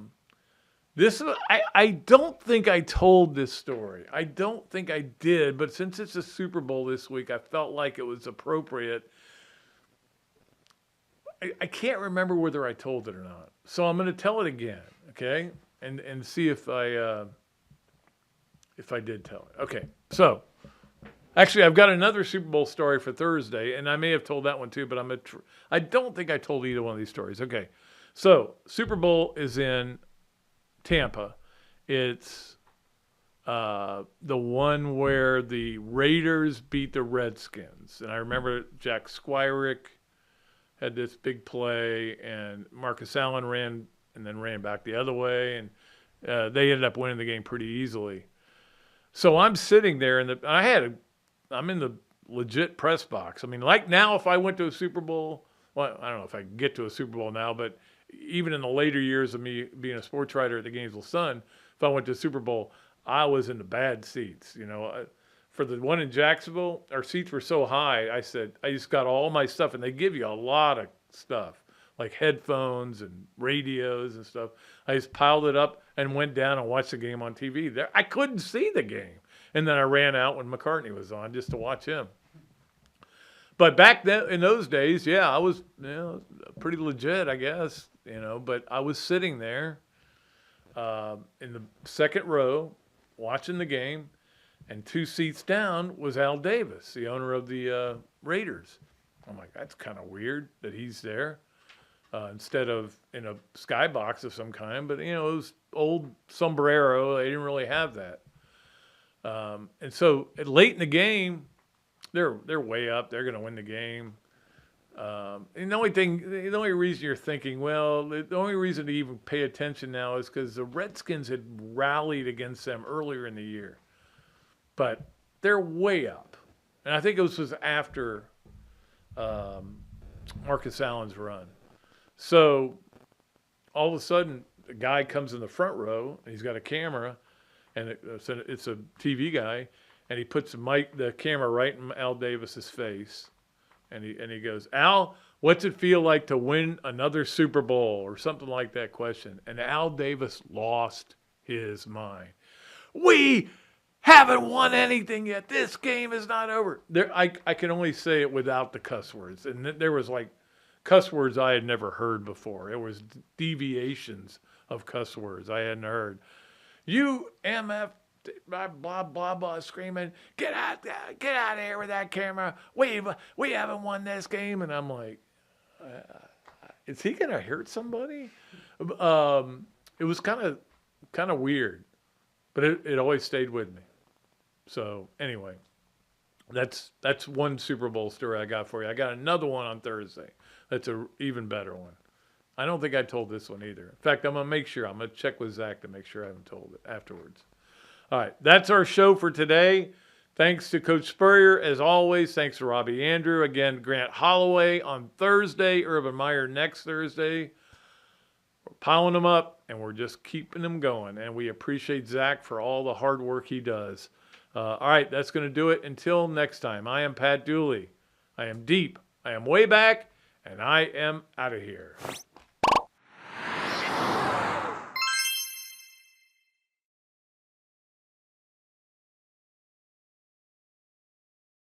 don't think I told this story. I don't think I did, but since it's a Super Bowl this week, I felt like it was appropriate. I can't remember whether I told it or not. So I'm going to tell it again, okay? And see if I did tell it. Okay, so actually I've got another Super Bowl story for Thursday, and I may have told that one too, but I don't think I told either one of these stories. Okay, so Super Bowl is in Tampa. It's the one where the Raiders beat the Redskins. And I remember Jack Squirick had this big play, and Marcus Allen ran and then ran back the other way, and they ended up winning the game pretty easily. So I'm sitting there, and I'm in the legit press box. I mean, like now, if I went to a Super Bowl, well, I don't know if I can get to a Super Bowl now, but even in the later years of me being a sports writer at the Gainesville Sun, if I went to a Super Bowl, I was in the bad seats. For the one in Jacksonville, our seats were so high, I said, I just got all my stuff, and they give you a lot of stuff, like headphones and radios and stuff. I just piled it up and went down and watched the game on TV. There, I couldn't see the game. And then I ran out when McCartney was on just to watch him. But back then, in those days, yeah, I was pretty legit, I guess, but I was sitting there in the second row watching the game, and 2 seats down was Al Davis, the owner of the Raiders. I'm like, that's kind of weird that he's there instead of in a skybox of some kind. But, it was old sombrero. They didn't really have that. And so late in the game, they're way up. They're going to win the game. And the only reason you're thinking, the only reason to even pay attention now is because the Redskins had rallied against them earlier in the year. But they're way up. And I think this was after Marcus Allen's run. So all of a sudden, a guy comes in the front row, and he's got a camera, and it's a TV guy, and he puts the camera right in Al Davis's face. And he goes, Al, what's it feel like to win another Super Bowl, or something like that question? And Al Davis lost his mind. We haven't won anything yet. This game is not over. I can only say it without the cuss words. And there was like cuss words I had never heard before. It was deviations of cuss words I hadn't heard. You MF blah blah blah blah, screaming, get out of here with that camera. We haven't won this game. And I'm like, is he gonna hurt somebody? It was kind of weird, but it always stayed with me. So anyway, that's one Super Bowl story I got for you. I got another one on Thursday. That's an even better one. I don't think I told this one either. In fact, I'm going to check with Zach to make sure I haven't told it afterwards. All right, that's our show for today. Thanks to Coach Spurrier, as always. Thanks to Robbie Andrew. Again, Grant Holloway on Thursday, Urban Meyer next Thursday. We're piling them up, and we're just keeping them going. And we appreciate Zach for all the hard work he does. All right, that's going to do it. Until next time, I am Pat Dooley. I am deep. I am way back, and I am out of here.